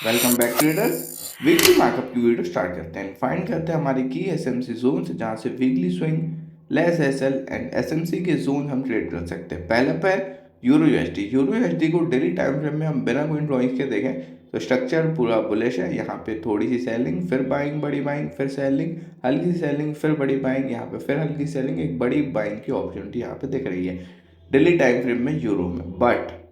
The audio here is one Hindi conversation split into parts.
Welcome back traders. Weekly markup की वीडियो स्टार्ट करते हैं। फाइंड करते हैं हमारे की एसएमसी जोन से जहां से weekly swing, less SL and SMC के जोन हम ट्रेड कर सकते हैं। पहला pair euro USD. Euro USD को डेली टाइम फ्रेम में हम बिना कोई ड्रॉइंग के देखें तो स्ट्रक्चर पूरा बुलिश है। यहाँ पे थोड़ी सी सेलिंग, फिर बाइंग, बड़ी बाइंग, फिर सेलिंग, हल्की सी सेलिंग, फिर बड़ी बाइंग, यहाँ पे फिर हल्की सेलिंग, एक बड़ी बाइंग की अपॉर्चुनिटी यहाँ पे दिख रही है डेली टाइम फ्रेम में यूरो में। बट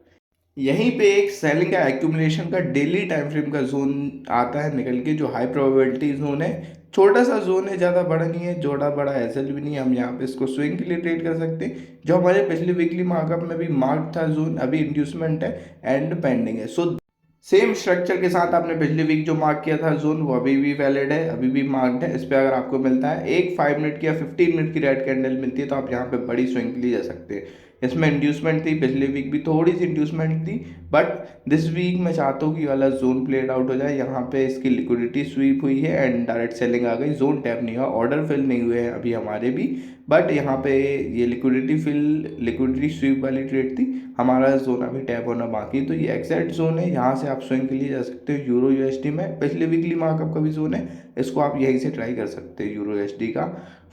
यहीं पे एक सेलिंग का एक्यूमुलेशन का डेली टाइम फ्रेम का जोन आता है निकल के, जो हाई प्रोबेबिलिटी जोन है। छोटा सा जोन है, ज़्यादा बड़ा नहीं है, जोड़ा बड़ा एसएल भी नहीं है। हम यहाँ पे इसको स्विंग के लिए ट्रेड कर सकते हैं। जो हमारे पिछले वीकली मार्कअप में भी मार्क था जोन, अभी इंड्यूसमेंट है एंड पेंडिंग है। सो सेम स्ट्रक्चर के साथ आपने पिछले वीक जो मार्क किया था जोन, वो अभी भी वैलिड है, अभी भी मार्क्ड है। इस पर अगर आपको मिलता है एक 5 मिनट की या 15 मिनट की रेड कैंडल मिलती है तो आप यहाँ पे बड़ी स्विंग के लिए जा सकते हैं। इसमें इंड्यूसमेंट थी, पिछले वीक भी थोड़ी सी इंड्यूसमेंट थी, बट दिस वीक मैं चाहता हूँ कि वाला जोन प्लेड आउट हो जाए। यहाँ पे इसकी लिक्विडिटी स्वीप हुई है एंड डायरेक्ट सेलिंग आ गई, जोन टैप नहीं हुआ, ऑर्डर फिल नहीं हुए हैं अभी हमारे भी, बट यहाँ पे ये लिक्विडिटी स्वीप वाली ट्रेड थी। हमारा जोन अभी टैप होना बाकी, तो ये एग्जैक्ट जोन है, यहाँ से आप स्विंग के लिए जा सकते हो। यूरो यूएसडी में पिछले वीकली मार्कअप का भी जोन है, इसको आप यहीं से ट्राई कर सकते हो। यूरो यूएसडी का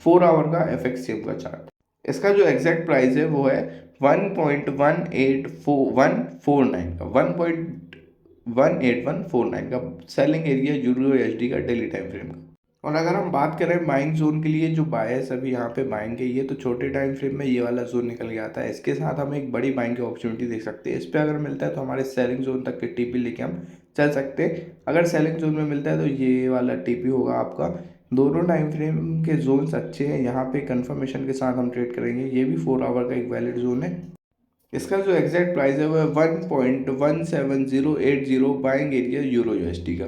4 आवर का एफएक्ससीएम का चार्ट, इसका जो एग्जैक्ट प्राइस है वो है 1.18149 का, 1.18149 का सेलिंग एरिया यूरो यूएसडी का डेली टाइम फ्रेम का। और अगर हम बात करें बाइंग जोन के लिए, जो बायर्स अभी यहाँ पे बाइंग के ये तो छोटे टाइम फ्रेम में ये वाला जोन निकल के आता है। इसके साथ हम एक बड़ी बाइंग की अपॉर्चुनिटी देख सकते हैं। इस पर अगर मिलता है तो हमारे सेलिंग जोन तक के टीपी लेके हम चल सकते हैं। अगर सेलिंग जोन में मिलता है तो ये वाला टीपी होगा आपका। दोनों टाइम फ्रेम के जोन्स अच्छे हैं, यहाँ पे कंफर्मेशन के साथ हम ट्रेड करेंगे। ये भी 4 आवर का एक वैलिड जोन है। इसका जो एग्जैक्ट प्राइस है वो है 1.17080 बाइंग एरिया यूरो यूएसडी का।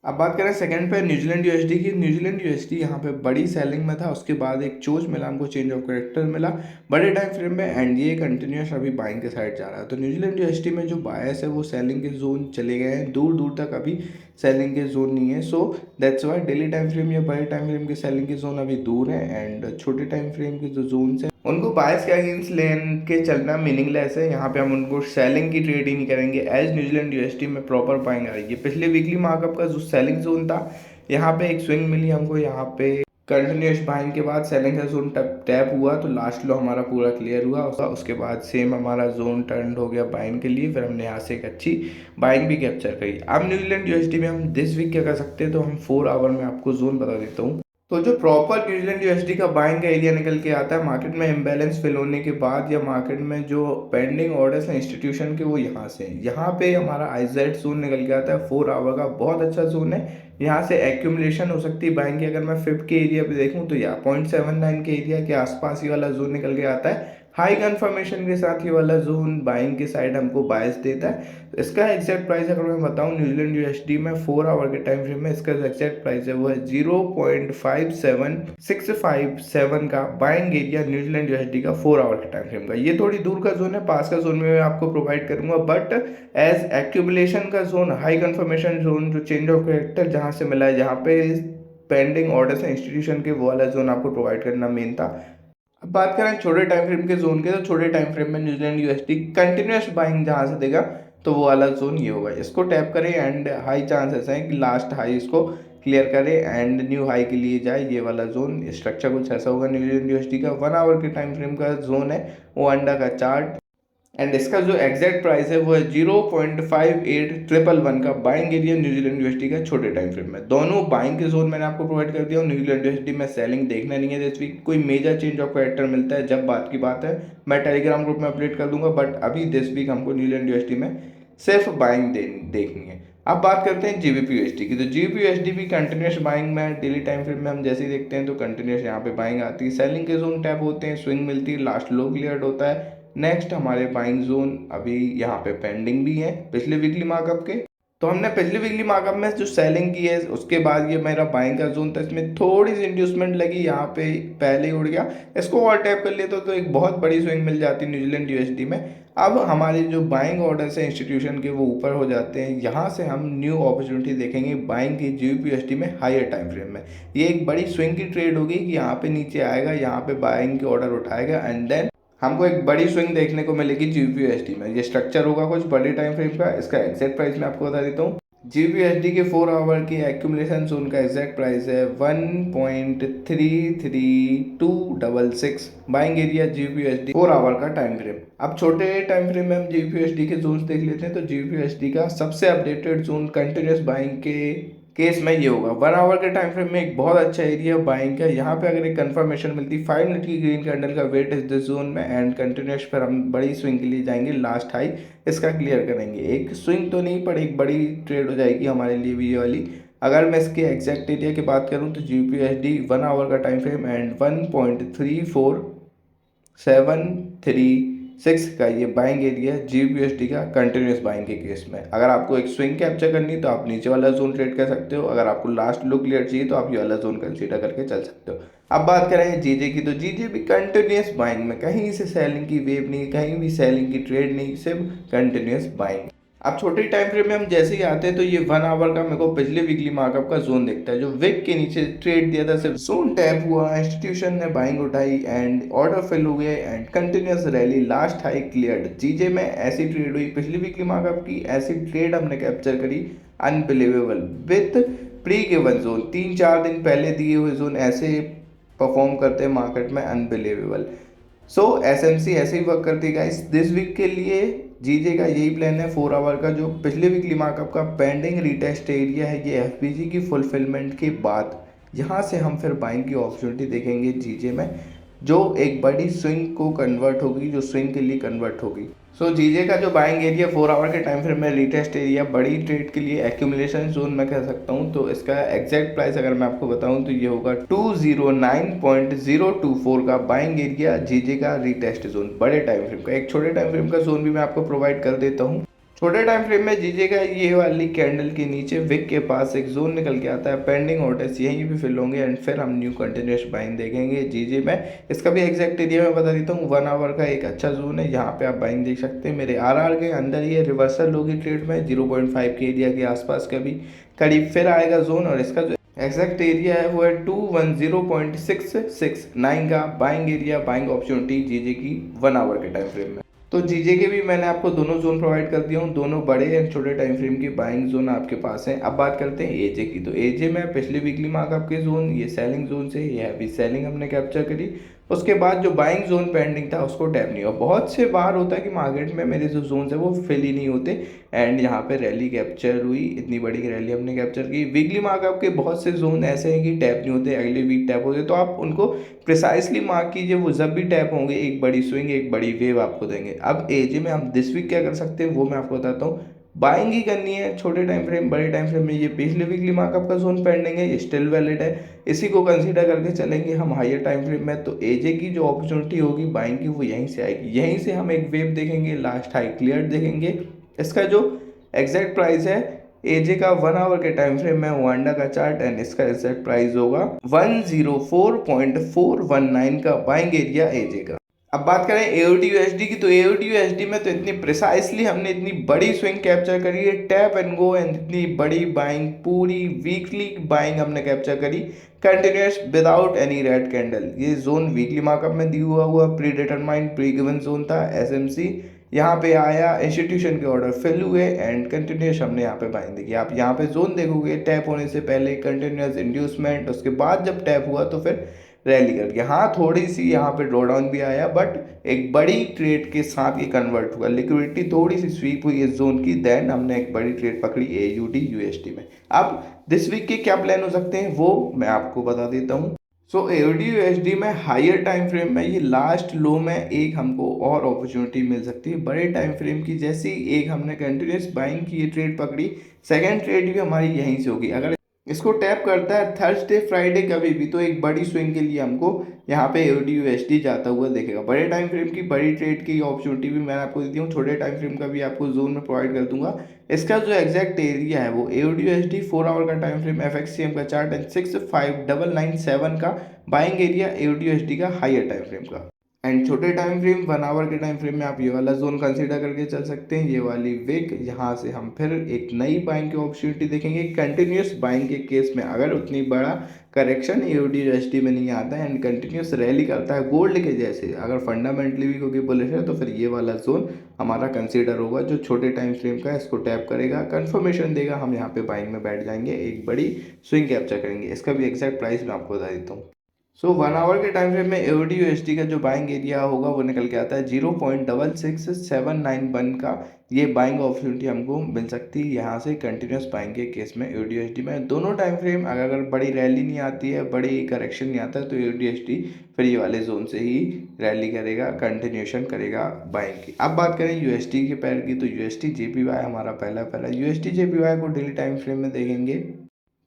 अब बात करें सेकंड पे न्यूजीलैंड यूएसडी की। न्यूजीलैंड यूएसडी यहाँ पे बड़ी सेलिंग में था, उसके बाद एक चोच मिला हमको, चेंज ऑफ करेक्टर मिला बड़े टाइम फ्रेम में, एंड ये कंटिन्यूस अभी बाइंग के साइड जा रहा है। तो न्यूजीलैंड यूएसडी में जो बायस है वो सेलिंग के जोन चले गए हैं, दूर दूर तक अभी सेलिंग के जोन नहीं है। So that's why daily time frame या बड़े टाइम फ्रेम के सेलिंग के जोन अभी दूर है, एंड छोटे टाइम फ्रेम के जो जोन है उनको बायस के अगेंस्ट लेन के चलना मीनिंगलेस है। यहाँ पे हम उनको सेलिंग की ट्रेड ही नहीं करेंगे, एज न्यूजीलैंड यूएसडी में प्रॉपर बाइंग आ रही है। पिछले वीकली मार्कअप का जो सेलिंग जोन था, यहाँ पे एक स्विंग मिली हमको, यहाँ पे कंटिन्यूस बाइंग के बाद सेलिंग का जोन टैप हुआ तो लास्ट लो हमारा पूरा क्लियर हुआ। उसके बाद सेम हमारा जोन टर्न हो गया बाइंग के लिए, फिर हमने यहाँ से एक अच्छी बाइंग भी कैप्चर करी। अब न्यूजीलैंड यूएसडी में हम दिस वीक क्या कर सकते हैं, तो हम 4 आवर में आपको जोन बता देता हूँ। तो जो प्रॉपर न्यूजीलैंड यूएसडी का बाइंग का एरिया निकल के आता है मार्केट में इम्बैलेंस फिल होने के बाद, या मार्केट में जो पेंडिंग ऑर्डर्स हैं इंस्टीट्यूशन के, वो यहाँ से हैं। यहाँ पे हमारा आईजेड जोन निकल के आता है, 4 आवर का बहुत अच्छा जोन है। यहाँ से एक्यूमुलेशन हो सकती है बाइंग की। अगर मैं 5 के एरिया पे देखूँ तो यहाँ 0.79 के एरिया के आसपास ही वाला जोन निकल के आता है। हाई कन्फर्मेशन के साथ ही वाला जोन बाइंग के साइड हमको बायस देता है। इसका एग्जैक्ट प्राइस अगर मैं बताऊं न्यूजीलैंड यूएसडी में 4 आवर के टाइम फ्रेम में, इसका जो एग्जैक्ट प्राइस है वो है 0.57657 का बाइंग एरिया न्यूजीलैंड यूएसडी का 4 आवर के टाइम फ्रेम का। ये थोड़ी दूर का जोन है, पास का जोन में मैं आपको प्रोवाइड करूंगा, बट एज एक्यूमुलेशन का जोन, हाई कन्फर्मेशन जोन, जो चेंज ऑफ कैरेक्टर जहाँ से मिला है, जहाँ पे पेंडिंग ऑर्डर्स है इंस्टीट्यूशन के, वो वाला जोन आपको प्रोवाइड करना मेन था। अब बात करें छोटे टाइम फ्रेम के जोन के, तो छोटे टाइम फ्रेम में न्यूजीलैंड यूएसडी कंटिन्यूस बाइंग जहां से देगा तो वो वाला जोन ये होगा। इसको टैप करें एंड हाई चांसेस हैं कि लास्ट हाई इसको क्लियर करे एंड न्यू हाई के लिए जाए। ये वाला जोन स्ट्रक्चर कुछ ऐसा होगा। न्यूजीलैंड यूएसडी का 1 आवर के टाइम फ्रेम का जोन है वो अंडा का चार्ट, एंड इसका जो एग्जैक्ट प्राइस है वो है 0.58111 का बाइंग एरिया न्यूजीलैंड यूएसडी का छोटे टाइम फ्रेम में। दोनों बाइंग के जोन मैंने आपको प्रोवाइड कर दिया हूँ। न्यूजीलैंड यूएसडी में सेलिंग देखना नहीं है दिस वीक। कोई मेजर चेंज ऑफ कैरेक्टर मिलता है जब बात की बात है, मैं टेलीग्राम ग्रुप में अपडेट कर दूंगा, बट अभी दिस वीक हमको न्यूजीलैंड यूएसडी में सिर्फ बाइंग देखनी है। अब बात करते हैं जीबीपी यूएसडी की। तो जीबीपी यूएसडी भी कंटिन्यूस बाइंग में, डेली टाइम फ्रेम में हम जैसे ही देखते हैं तो कंटिन्यूस यहाँ पे बाइंग आती है, सेलिंग के जोन टैप होते हैं, स्विंग मिलती है, लास्ट लो क्लियर होता है। नेक्स्ट हमारे बाइंग जोन अभी यहाँ पे पेंडिंग भी है पिछले वीकली मार्कअप के। तो हमने पिछले वीकली मार्कअप में जो सेलिंग की है, उसके बाद ये मेरा बाइंग का जोन था, इसमें थोड़ी सी इंड्यूसमेंट लगी, यहाँ पे पहले ही उड़ गया। इसको और टैप कर लेते तो एक बहुत बड़ी स्विंग मिल जाती न्यूजीलैंड यूएसडी में। अब हमारे जो बाइंग ऑर्डर्स है इंस्टीट्यूशन के वो ऊपर हो जाते हैं, यहाँ से हम न्यू अपॉर्चुनिटी देखेंगे बाइंग की जीबीपी यूएसडी में हायर टाइम फ्रेम में। ये एक बड़ी स्विंग की ट्रेड होगी कि यहाँ पे नीचे आएगा, यहाँ पे बाइंग के ऑर्डर उठाएगा, एंड देन हमको एक बड़ी स्विंग देखने को मिलेगी जीबीपी यूएसडी में। ये स्ट्रक्चर होगा कुछ बड़े टाइम फ्रेम का। इसका एग्जैक्ट प्राइस मैं आपको बता देता हूँ। GBSD के 4 आवर की एक्यूमुलेशन जोन का एग्जैक्ट प्राइस है 1.33266 बाइंग एरिया GBSD 4 आवर का टाइम फ्रेम। अब छोटे टाइम फ्रेम में हम GBSD के जोन्स देख लेते हैं। तो GBSD का सबसे अपडेटेड जोन कंटिन्यूस बाइंग के केस में ये होगा। 1 आवर के टाइम फ्रेम में एक बहुत अच्छा एरिया बाइंग का। यहाँ पे अगर एक कंफर्मेशन मिलती 5 मिनट की ग्रीन कैंडल का वेट इस दिस जोन में एंड कंटिन्यूस पर हम बड़ी स्विंग के लिए जाएंगे, लास्ट हाई इसका क्लियर करेंगे। एक स्विंग तो नहीं पर एक बड़ी ट्रेड हो जाएगी हमारे लिए भी ये वाली। अगर मैं इसके एग्जैक्ट एरिया की बात करूँ तो GBSD 1 आवर का टाइम फ्रेम एंड 1.34736 का ये बाइंग एरिया है GBSD का कंटिन्यूस बाइंग के केस में। अगर आपको एक स्विंग कैप्चर करनी तो आप नीचे वाला जोन ट्रेड कर सकते हो। अगर आपको लास्ट लुक क्लियर चाहिए तो आप ये वाला जोन कंसीडर करके चल सकते हो। अब बात करें जीजे की, तो जीजे भी कंटिन्यूस बाइंग में, कहीं से सेलिंग की वेव नहीं, कहीं भी सेलिंग की ट्रेड नहीं, सिर्फ कंटिन्यूस बाइंग। अब छोटे टाइम फ्रेम में हम जैसे ही आते हैं तो ये 1 आवर का मेरे को पिछले वीकली मार्कअप का जोन दिखता है, जो विक के नीचे ट्रेड दिया था, सिर्फ जोन टैप हुआ, इंस्टीट्यूशन ने बाइंग उठाई एंड ऑर्डर फिल हो गया and continuous rally, last high cleared. जीजे में ऐसी ट्रेड हुई पिछली वीकली मार्कअप की, ऐसी ट्रेड हमने कैप्चर करी unbelievable with pre given zone. 3-4 दिन पहले दिए हुए जोन ऐसे परफॉर्म करते हैं मार्केट में, अनबिलीवेबल। सो एसएमसी ऐसे ही वर्क करती है गाइस। दिस वीक के लिए जीजे का यही प्लान है 4 आवर का, जो पिछले वीकली मार्कअप का पेंडिंग रिटेस्ट एरिया है, ये एफपीजी की फुलफिलमेंट के बाद यहाँ से हम फिर बाइंग की अपॉर्चुनिटी देखेंगे जीजे में, जो एक बड़ी स्विंग को कन्वर्ट होगी, जो स्विंग के लिए कन्वर्ट होगी। सो जीजे का जो बाइंग एरिया 4 आवर के टाइम फ्रेम में रिटेस्ट एरिया, बड़ी ट्रेड के लिए एक्यूमुलेशन जोन मैं कह सकता हूँ। तो इसका एग्जैक्ट प्राइस अगर मैं आपको बताऊँ तो ये होगा 209.024 का बाइंग एरिया जीजे का रिटेस्ट जोन, बड़े टाइम फ्रेम का। एक छोटे टाइम फ्रेम का जोन भी मैं आपको प्रोवाइड कर देता हूँ। छोटे टाइम फ्रेम में जीजे का ये वाली कैंडल के नीचे विक के पास एक जोन निकल के आता है, पेंडिंग ऑर्डर्स यहीं भी फिल होंगे एंड फिर हम न्यू कंटिन्यूस बाइंग देखेंगे जीजे में। इसका भी एग्जैक्ट एरिया मैं बता देता हूँ। 1 आवर का एक अच्छा जोन है, यहाँ पे आप बाइंग देख सकते हैं। मेरे आरआर के अंदर ये रिवर्सल होगी ट्रेड में 0.5 के एरिया के आसपास का भी करीब फिर आएगा जोन, और इसका जो एग्जैक्ट एरिया है वो है 210.669 का बाइंग एरिया, बाइंग अपॉर्चुनिटी जीजे की 1 आवर के टाइम फ्रेम में। तो जीजे के भी मैंने आपको दोनों जोन प्रोवाइड कर दिया हूँ, दोनों बड़े एंड छोटे टाइम फ्रेम की बाइंग जोन आपके पास है। अब बात करते हैं एजे की। तो एजे में पिछली वीकली मार्कअप के जोन, ये सेलिंग जोन से, ये हैवी सेलिंग हमने कैप्चर करी। उसके बाद जो बाइंग जोन पेंडिंग था उसको टैप नहीं हुआ। बहुत से बार होता है कि मार्केट में मेरे जो जोन है वो फिल ही नहीं होते एंड यहाँ पे रैली कैप्चर हुई, इतनी बड़ी रैली हमने कैप्चर की। वीकली मार्कअप के बहुत से जोन ऐसे हैं कि टैप नहीं होते, अगले वीक टैप होते, तो आप उनको प्रिसाइसली मार्क कीजिए। वो जब भी टैप होंगे एक बड़ी स्विंग, एक बड़ी वेव आपको देंगे। अब एजे में हम दिस वीक क्या कर सकते हैं वो मैं आपको बताता हूँ। बाइंग ही करनी है छोटे टाइम फ्रेम, बड़े टाइम फ्रेम में ये पिछले वीकली मार्कअप का जोन पेंडिंग है, ये स्टिल वैलिड है, इसी को कंसीडर करके चलेंगे हम हायर टाइम फ्रेम में। तो एजे की जो अपॉर्चुनिटी होगी बाइंग की वो यहीं से आएगी, यहीं से हम एक वेव देखेंगे, लास्ट हाई क्लियर देखेंगे। इसका जो एग्जैक्ट प्राइस है एजे का 1 आवर के टाइम फ्रेम में, वांडा का चार्ट एंड इसका एग्जैक्ट प्राइस होगा 104.419 का बाइंग एरिया एजे का। अब बात करें एओटी यूएसडी की, तो एओटी यूएसडी में तो इतनी प्रिसाइसली हमने इतनी बड़ी स्विंग कैप्चर करी है, टैप एंड गो, एंड इतनी बड़ी बाइंग, पूरी वीकली बाइंग हमने कैप्चर करी continuous without any red candle. ये जोन वीकली मार्कअप में दी हुआ pre determined pre given zone था एसएमसी। यहाँ पे आया, इंस्टीट्यूशन के ऑर्डर फिल हुए एंड कंटिन्यूस हमने यहाँ पे बाइंग देखी। आप यहाँ पे जोन देखोगे टैप होने से पहले कंटिन्यूस इंड्यूसमेंट, उसके बाद जब टैप हुआ तो फिर रैली कर गया। हाँ थोड़ी सी यहाँ पे ड्रॉ डाउन भी आया, बट एक बड़ी ट्रेड के साथ ये कन्वर्ट हुआ, लिक्विडिटी थोड़ी सी स्वीप हुई इस जोन की, देन हमने एक बड़ी ट्रेड पकड़ी एयूडी यूएसडी में। अब दिस वीक के क्या प्लान हो सकते हैं वो मैं आपको बता देता हूँ। सो एओडी यूएसडी में हायर टाइम फ्रेम में ये लास्ट लो में एक हमको और अपॉर्चुनिटी मिल सकती है। बड़े टाइम फ्रेम की जैसी एक हमने कंटिन्यूस बाइंग की ये ट्रेड पकड़ी, सेकेंड ट्रेड भी हमारी यहीं से होगी। अगर इसको टैप करता है थर्सडे फ्राइडे कभी भी, तो एक बड़ी स्विंग के लिए हमको यहाँ पे एओडी यूएसडी जाता हुआ देखेगा। बड़े टाइम फ्रेम की बड़ी ट्रेड की अपॉर्चुनिटी भी मैंने आपको दी हूँ, छोटे टाइम फ्रेम का भी आपको जोन में प्रोवाइड कर दूंगा। इसका जो एग्जैक्ट एरिया है वो एओडी यूएसडी 4 आवर का टाइम फ्रेम, एफएक्ससीएम का चार्ट एंड 65997 का बाइंग एरिया एओडी यूएसडी का हायर टाइम फ्रेम का। एंड छोटे टाइम फ्रेम 1 आवर के टाइम फ्रेम में आप ये वाला जोन कंसीडर करके चल सकते हैं, ये वाली विक। यहाँ से हम फिर एक नई बाइंग की अपॉर्चुनिटी देखेंगे। कंटिन्यूस बाइंग के केस में अगर उतनी बड़ा करेक्शन एओडी यूएसडी में नहीं आता है एंड कंटिन्यूस रैली करता है गोल्ड के जैसे, अगर फंडामेंटली भी क्योंकि बुलिश है, तो फिर ये वाला जोन हमारा कंसीडर होगा जो छोटे टाइम फ्रेम का है। इसको टैप करेगा, कंफर्मेशन देगा, हम यहाँ पे बाइंग में बैठ जाएंगे, एक बड़ी स्विंग कैप्चर करेंगे। इसका भी एग्जैक्ट प्राइस मैं आपको बता देता हूँ। 1 आवर के टाइम फ्रेम में एओडी यूएसडी का जो बाइंग एरिया होगा वो निकल के आता है 0.66791 का। ये बाइंग अपॉर्चुनिटी हमको मिल सकती है यहाँ से कंटिन्यूस बाइंग के केस में एओडी यूएसडी में। दोनों टाइम फ्रेम अगर बड़ी रैली नहीं आती है, बड़ी करेक्शन नहीं आता है, तो एओडी यूएसडी फिर ये वाले जोन से ही रैली करेगा, कंटिन्यूशन करेगा बाइंग की। अब बात करें यूएसडी के पैर की, तो यूएसडी जेपीवाई हमारा पहला यूएसडी जेपीवाई को डेली टाइम फ्रेम में देखेंगे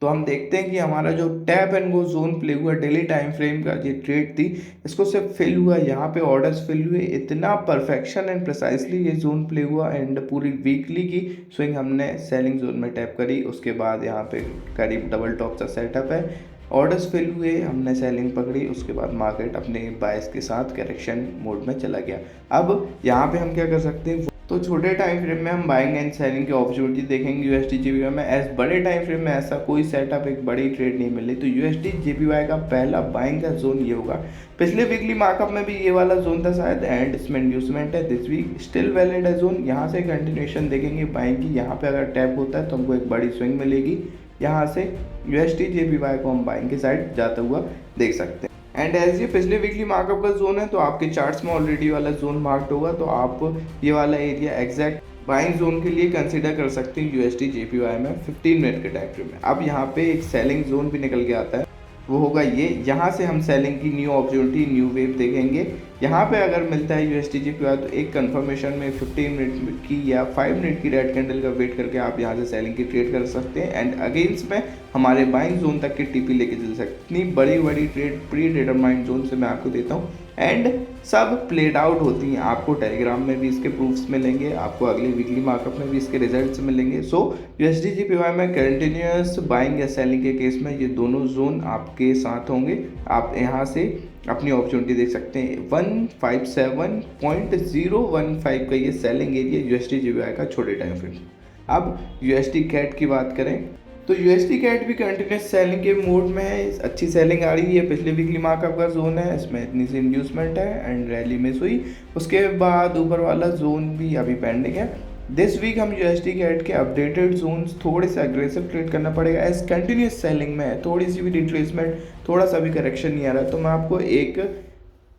तो हम देखते हैं कि हमारा जो tap and go zone play हुआ डेली टाइम फ्रेम का ये ट्रेड थी, इसको सिर्फ फिल हुआ, यहाँ पे ऑर्डर्स फिल हुए, इतना परफेक्शन एंड प्रिसाइसली ये जोन प्ले हुआ। एंड पूरी वीकली की स्विंग हमने सेलिंग जोन में टैप करी, उसके बाद यहाँ पे करीब डबल टॉप का सेटअप है, ऑर्डर्स फिल हुए, हमने सेलिंग पकड़ी, उसके बाद मार्केट अपने बायस के साथ करेक्शन मोड में चला गया। अब यहाँ पे हम क्या कर सकते हैं, तो छोटे टाइम फ्रेम में हम बाइंग एंड सेलिंग की अपॉर्चुनिटी देखेंगे यूएसडी जेपीवाई में। एज बड़े टाइम फ्रेम में ऐसा कोई सेटअप, एक बड़ी ट्रेड नहीं मिली, तो यूएसडी जेपीवाई का पहला बाइंग का जोन ये होगा। पिछले वीकली मार्कअप में भी ये वाला जोन था शायद, एंड इसमें इंड्यूसमेंट है, दिस वीक स्टिल वैलिड है जोन। यहाँ से कंटिन्यूएशन देखेंगे बाइंग की, यहाँ पे अगर टैप होता है तो हमको एक बड़ी स्विंग मिलेगी, यहाँ से यूएसडी जेपीवाई को हम बाइंग के साइड जाता हुआ देख सकते हैं। एंड एज ये पिछले वीकली मार्कअप का जोन है, तो आपके चार्ट्स में ऑलरेडी वाला जोन मार्क्ड होगा, तो आप ये वाला एरिया एग्जैक्ट बाइंग जोन के लिए कंसीडर कर सकते हैं यूएसडी जेपीवाई में 15 मिनट के टाइम फ्रेम में। अब यहाँ पे एक सेलिंग जोन भी निकल के आता है, वो होगा ये, यहाँ से हम सेलिंग की न्यू अपॉर्चुनिटी, न्यू वेव देखेंगे। यहाँ पे अगर मिलता है यूएसडी जेपीवाई तो एक कंफर्मेशन में 15 मिनट की या 5 मिनट की रेड कैंडल का वेट करके आप यहाँ से सेलिंग की ट्रेड कर सकते हैं एंड अगेंस्ट में हमारे बाइंग जोन तक की टीपी लेके चल सकते हैं। इतनी बड़ी बड़ी ट्रेड प्री डिटरमाइंड जोन से मैं आपको देता हूँ एंड सब प्लेड आउट होती हैं। आपको टेलीग्राम में भी इसके प्रूफ्स मिलेंगे, आपको अगले वीकली मार्कअप में भी इसके रिजल्ट्स मिलेंगे। सो यूएसडी जेपीवाई में कंटिन्यूस बाइंग या सेलिंग के केस में ये दोनों जोन आपके साथ होंगे। आप यहाँ से अपनी अपॉर्चुनिटी देख सकते हैं। 157.015 का ये सेलिंग एरिया यूएसडी जेपीवाई का छोटे टाइम फ्रेम। अब यूएसडी कैट की बात करें तो यूएसडी कैट भी कंटिन्यूस सेलिंग के मोड में है, अच्छी सेलिंग आ रही है। पिछले वीकली मार्कअप का जोन है, इसमें इतनी सी इंड्यूसमेंट है एंड रैली मिस हुई, उसके बाद ऊपर वाला जोन भी अभी पेंडिंग है। दिस वीक हम यूएसडी कैट के अपडेटेड जोन्स थोड़े से अग्रेसिव ट्रेड करना पड़ेगा, एज कंटिन्यूस सेलिंग में है, थोड़ी सी भी रिट्रेसमेंट, थोड़ा सा भी करेक्शन नहीं आ रहा है, तो मैं आपको एक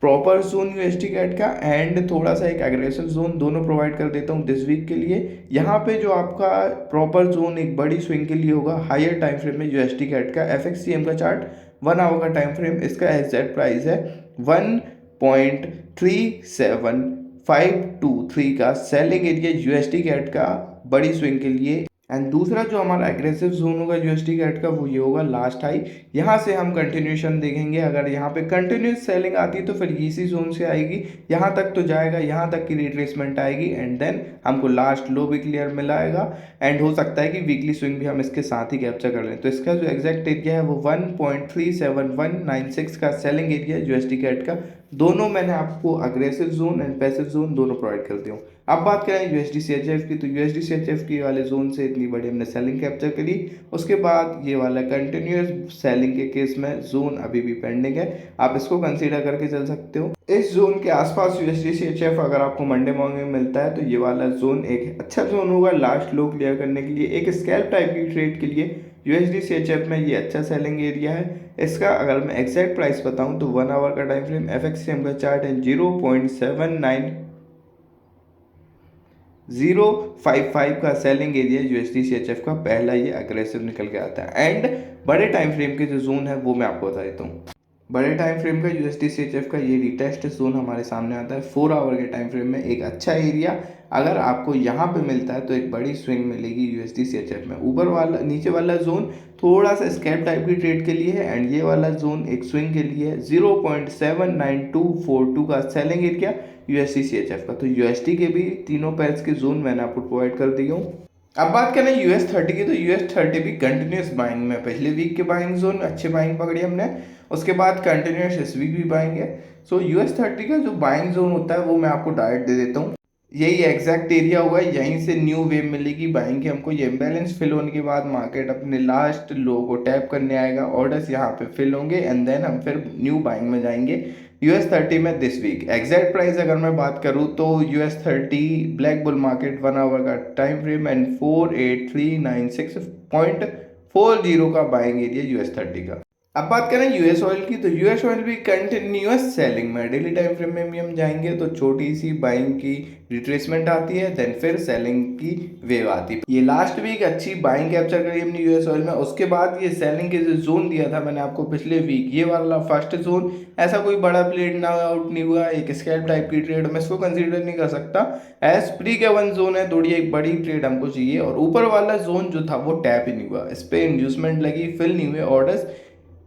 प्रॉपर जोन यूएसडी कैट का एंड थोड़ा सा एक एग्रेसिव जोन दोनों प्रोवाइड कर देता हूँ दिस वीक के लिए। यहाँ पे जो आपका प्रॉपर जोन एक बड़ी स्विंग के लिए होगा हायर टाइम फ्रेम में यूएसडी कैट का एफएक्ससीएम का चार्ट 1 आवर का टाइम फ्रेम, इसका एग्जैक्ट प्राइस है 1.37523 का सेलिंग एरिया यूएसडी कैट का बड़ी स्विंग के लिए। एंड दूसरा जो हमारा एग्रेसिव जोन होगा यूएसडी कैट का वो ये होगा लास्ट हाई, यहाँ से हम कंटिन्यूशन देखेंगे। अगर यहाँ पे कंटिन्यूस सेलिंग आती है तो फिर इसी जोन से आएगी, यहाँ तक तो जाएगा, यहाँ तक की रिट्रेसमेंट आएगी एंड देन हमको लास्ट लो भी क्लियर मिलाएगा एंड हो सकता है कि वीकली स्विंग भी हम इसके साथ ही कैप्चर कर लें। तो इसका जो एग्जैक्ट एरिया है वो 1.37196 का सेलिंग एरिया यूएसडी कैट का। दोनों मैंने आपको aggressive zone and passive zone दोनों प्रोवाइड कर दिया हूँ। अब बात करें यूएसडी सीएचएफ की, तो यूएसडी सीएचएफ की वाले जोन से इतनी बड़ी हमने सेलिंग कैप्चर करी, उसके बाद ये वाला कंटिन्यूस सेलिंग के केस में जोन अभी भी पेंडिंग है, आप इसको कंसीडर करके चल सकते हो। इस जोन के आसपास यूएसडी सीएचएफ अगर आपको मंडे मॉर्निंग में मिलता है तो ये वाला जोन एक अच्छा जोन होगा लास्ट लो क्लियर करने के लिए, एक स्कैल्प टाइप की ट्रेड के लिए। यूएसडी सीएचएफ में ये अच्छा सेलिंग एरिया है। इसका अगर मैं एग्जैक्ट प्राइस बताऊं तो 1 आवर का टाइम फ्रेम, एफएक्ससीएम का चार्ट है 0.79055 का सेलिंग एरिया यूएसडी सीएचएफ का पहला ये अग्रेसिव निकल के आता है। एंड बड़े टाइम फ्रेम के जो जोन है वो मैं आपको बता देता हूँ। बड़े टाइम फ्रेम का यूएसडी सीएचएफ का ये रिटेस्ट जोन हमारे सामने आता है 4 आवर के टाइम फ्रेम में, एक अच्छा एरिया। अगर आपको यहाँ पे मिलता है तो एक बड़ी स्विंग मिलेगी यूएसडी सीएचएफ में। ऊपर वाला नीचे वाला जोन थोड़ा सा स्कैल्प टाइप की ट्रेड के लिए है एंड ये वाला जोन एक स्विंग के लिए है 0.79242 का सेलिंग एरिया यूएसडी सीएचएफ का। तो यूएसडी के भी तीनों पैर्स के जोन मैंने आपको प्रोवाइड कर दिया हूँ। अब बात करें US30 की, तो US30 भी कंटिन्यूस बाइंग में, पहले वीक के बाइंग जोन अच्छे बाइंग पकड़ी हमने, उसके बाद कंटिन्यूस इस वीक भी बाइंग है। सो US30 का जो बाइंग जोन होता है वो मैं आपको डायरेक्ट दे देता हूँ। यही एग्जैक्ट एरिया हुआ है, यहीं से न्यू वेव मिलेगी बाइंग की हमको। ये इम्बैलेंस फिल होने के बाद मार्केट अपने लास्ट लो को टैप करने आएगा, ऑर्डर्स यहाँ पे फिल होंगे एंड देन हम फिर न्यू बाइंग में जाएंगे US30 में दिस वीक। एग्जैक्ट प्राइस अगर मैं बात करूँ तो US30 black bull market 1 hour का टाइम फ्रेम एंड 48396.40 का बाइंग एरिया US30 का। अब बात करें यूएस ऑयल की, तो यूएस ऑयल भी कंटिन्यूअस सेलिंग में, डेली टाइम फ्रेम में भी हम जाएंगे तो छोटी सी बाइंग की रिट्रेसमेंट आती है, देन फिर सेलिंग की वेव आती है। ये लास्ट वीक अच्छी बाइंग कैप्चर करी हमने यूएस ऑयल में, उसके बाद ये सेलिंग के जो जोन दिया था मैंने आपको पिछले वीक, ये वाला फर्स्ट जोन ऐसा कोई बड़ा प्लेट ना आउट नहीं हुआ, एक स्कैल्प टाइप की ट्रेड मैं इसको कंसीडर नहीं कर सकता। एज प्री के वन जोन है, थोड़ी एक बड़ी ट्रेड हमको चाहिए, और ऊपर वाला जोन जो था वो टैप ही नहीं हुआ, इस पर इंड्यूसमेंट लगी, फिल नहीं हुए ऑर्डर्स,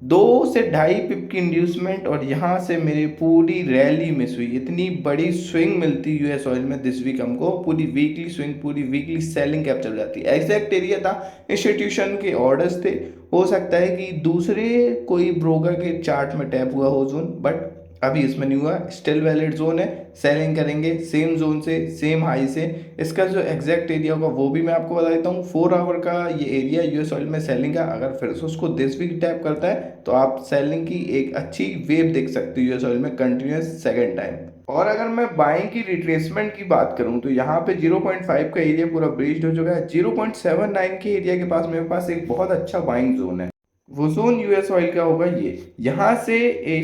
2 से 2.5 पिप की इंड्यूसमेंट, और यहाँ से मेरी पूरी रैली मिस हुई। इतनी बड़ी स्विंग मिलती यूएस ऑयल में दिस वीक हमको, पूरी वीकली स्विंग, पूरी वीकली सेलिंग कैप्चर हो जाती। एग्जैक्ट एरिया था, इंस्टीट्यूशन के ऑर्डर्स थे, हो सकता है कि दूसरे कोई ब्रोकर के चार्ट में टैप हुआ हो जोन, बट अभी इसमें नहीं हुआ, स्टिल वैलिड जोन है, सेलिंग करेंगे सेम जोन से, सेम हाई से। इसका जो एग्जैक्ट एरिया होगा वो भी मैं आपको बता देता हूँ। 4 आवर का ये एरिया यूएस ऑयल में सेलिंग का, अगर फिर से उसको दिस वीक टैप करता है तो आप सेलिंग की एक अच्छी वेव देख सकते हो यूएस ऑयल में कंटिन्यूस सेकेंड टाइम। और अगर मैं बाइंग की रिट्रेसमेंट की बात करूं तो यहाँ पे 0.5 का एरिया पूरा ब्रीच्ड हो चुका है। 0.79 के एरिया के पास मेरे पास एक बहुत अच्छा बाइंग जोन है, वो जोन यूएस ऑयल का होगा ये। यहाँ से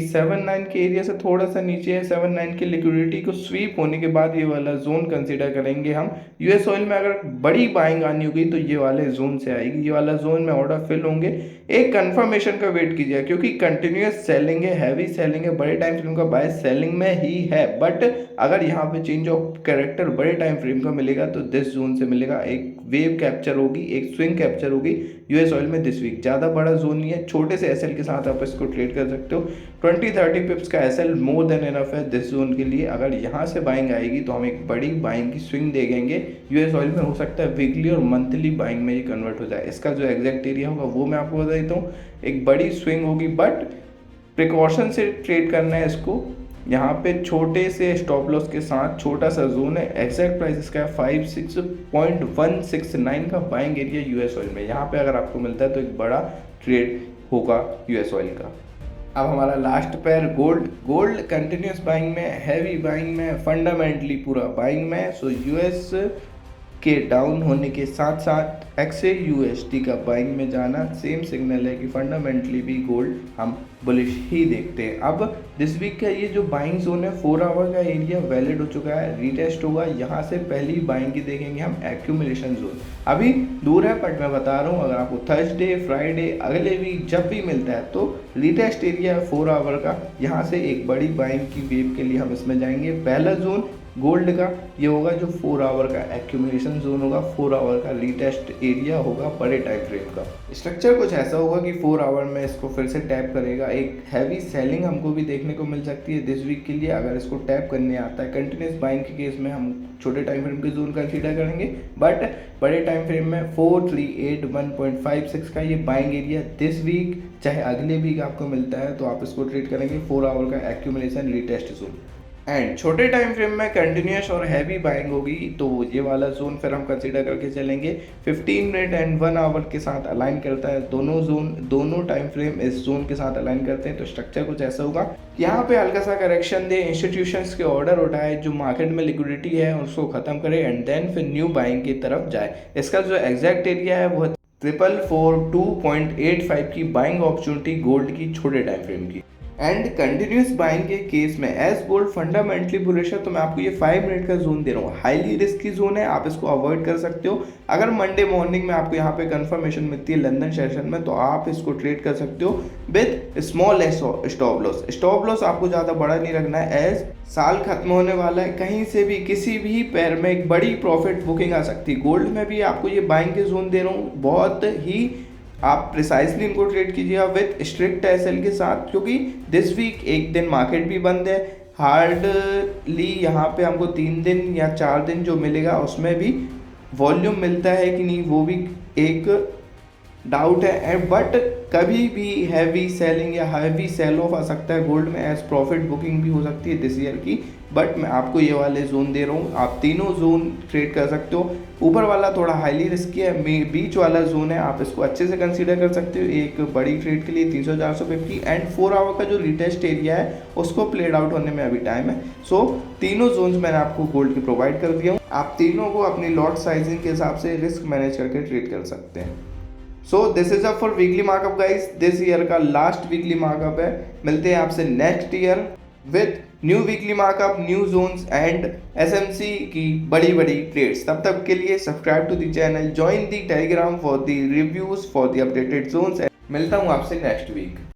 7.9 के एरिया से थोड़ा सा नीचे है, 7.9 की लिक्विडिटी को स्वीप होने के बाद ये वाला जोन कंसीडर करेंगे हम। यूएस ऑयल में अगर बड़ी बाइंग आनी होगी तो ये वाले जोन से आएगी, ये वाला जोन में ऑर्डर फिल होंगे। एक कंफर्मेशन का वेट कीजिए, क्योंकि कंटिन्यूस सेलिंग है, हैवी सेलिंग है, बड़े टाइम फ्रेम का बायस सेलिंग में ही है, बट अगर यहाँ पे चेंज ऑफ कैरेक्टर बड़े टाइम फ्रेम का मिलेगा तो दिस जोन से मिलेगा, एक वेव कैप्चर होगी, एक स्विंग कैप्चर होगी यूएस ऑयल में दिस वीक। ज़्यादा बड़ा जोन नहीं है, छोटे से एसएल के साथ आप इसको ट्रेड कर सकते हो। 20-30 पिप्स का एसएल मोर देन इनफ है दिस जोन के लिए। अगर यहाँ से बाइंग आएगी तो हम एक बड़ी बाइंग की स्विंग देखेंगे यूएस ऑयल में, हो सकता है वीकली और मंथली बाइंग में ये कन्वर्ट हो जाए। इसका जो एग्जैक्ट एरिया होगा वो मैं आपको बता देता हूँ, एक बड़ी स्विंग होगी, बट प्रिकॉशन से ट्रेड करना है इसको। यहाँ पे छोटे से स्टॉप लॉस के साथ छोटा सा जोन है, एग्जैक्ट प्राइस इसका है 56.169 का बाइंग एरिया यूएस ऑयल में। यहाँ पे अगर आपको मिलता है तो एक बड़ा ट्रेड होगा यूएस ऑयल का। अब हमारा last pair gold continuous buying में, हैवी बाइंग में, फंडामेंटली पूरा बाइंग में। सो यूएस के डाउन होने के साथ साथ XAUSD का बाइंग में जाना सेम सिग्नल है कि फंडामेंटली भी गोल्ड हम बुलिश ही देखते हैं। अब दिस वीक का ये जो बाइंग जोन है 4 आवर का एरिया वैलिड हो चुका है, रीटेस्ट होगा, यहाँ से पहली बाइंग की देखेंगे हम एक्यूमुलेशन जोन। अभी दूर है बट मैं बता रहा हूँ, अगर आपको थर्सडे, फ्राइडे, अगले वीक जब भी मिलता है तो रीटेस्ट एरिया है 4 आवर का, यहाँ से एक बड़ी बाइंग की वेव के लिए हम इसमें जाएंगे। पहला जोन गोल्ड का ये होगा जो 4 आवर का एक्यूमुलेशन जोन होगा, 4 आवर का रीटेस्ट एरिया होगा बड़े टाइम फ्रेम का। स्ट्रक्चर कुछ ऐसा होगा कि 4 आवर में इसको फिर से टैप करेगा, एक हैवी सेलिंग हमको भी देखने को मिल सकती है दिस वीक के लिए। अगर इसको टैप करने आता है कंटिन्यूस बाइंग के केस में हम छोटे टाइम फ्रेम के जोन कंसीडर करेंगे, बट बड़े टाइम फ्रेम में 4381.56 का ये बाइंग एरिया दिस वीक चाहे अगले वीक आपको मिलता है तो आप इसको ट्रेड करेंगे 4 आवर का एक्यूमुलेशन रीटेस्ट जोन। एंड छोटे टाइम फ्रेम में कंटिन्यूस और हैवी बाइंग होगी तो ये वाला जोन फिर हम कंसीडर करके चलेंगे। 15 मिनट एंड 1 आवर के साथ अलाइन करता है, दोनों टाइम फ्रेम इस जोन के साथ अलाइन करते हैं। तो स्ट्रक्चर कुछ ऐसा होगा, यहाँ पे हल्का सा करेक्शन दे, इंस्टीट्यूशंस के ऑर्डर उठाए, जो मार्केट में लिक्विडिटी है उसको खत्म करे एंड देन फिर न्यू बाइंग की तरफ जाए। इसका जो एग्जैक्ट एरिया है वो 442.85 की बाइंग अपॉर्चुनिटी गोल्ड की छोटे टाइम फ्रेम की। एंड कंटिन्यूस बाइंग के केस में एज गोल्ड फंडामेंटली बुलिश है तो मैं आपको ये 5 मिनट का जोन दे रहा हूँ, हाईली रिस्की जोन है, आप इसको अवॉइड कर सकते हो। अगर मंडे मॉर्निंग में आपको यहाँ पे कंफर्मेशन मिलती है लंदन सेशन में तो आप इसको ट्रेड कर सकते हो with small stop loss. Stop loss आपको ज़्यादा बड़ा नहीं रखना है, एज साल खत्म होने वाला है, कहीं से भी किसी भी पैर में एक बड़ी प्रॉफिट बुकिंग आ सकती है। गोल्ड में भी आपको ये बाइंग के जोन दे रहा हूँ, बहुत ही आप प्रिसाइसली इनको ट्रेड कीजिएगा विद स्ट्रिक्ट एसएल के साथ, क्योंकि दिस वीक एक दिन मार्केट भी बंद है, हार्डली यहाँ पे हमको 3 दिन या 4 दिन जो मिलेगा उसमें भी वॉल्यूम मिलता है कि नहीं वो भी एक डाउट है एंड बट कभी भी हैवी सेलिंग या हैवी सेल ऑफ आ सकता है गोल्ड में, एज प्रॉफिट बुकिंग भी हो सकती है दिस ईयर की। बट मैं आपको ये वाले जोन दे रहा हूँ, आप तीनों जोन ट्रेड कर सकते हो। ऊपर वाला थोड़ा हाईली रिस्की है, बीच वाला जोन है, आप इसको अच्छे से कंसीडर कर सकते हो एक बड़ी ट्रेड के लिए 300-400 पिप की। एंड 4 आवर का जो रिटेस्ट एरिया है उसको प्लेड आउट होने में अभी टाइम है। सो तीनों जोन्स मैंने आपको गोल्ड के प्रोवाइड कर दिया हूँ, आप तीनों को अपनी लॉट साइजिंग के हिसाब से रिस्क मैनेज करके ट्रेड कर सकते हैं। So this is a for weekly markup guys, this year का लास्ट वीकली मार्कअप है। मिलते हैं आपसे next year with new weekly markup, new zones and SMC की बड़ी बड़ी ट्रेड्स। तब तक के लिए subscribe to the channel, join the Telegram for the reviews for the updated zones. मिलता हूँ आपसे नेक्स्ट वीक।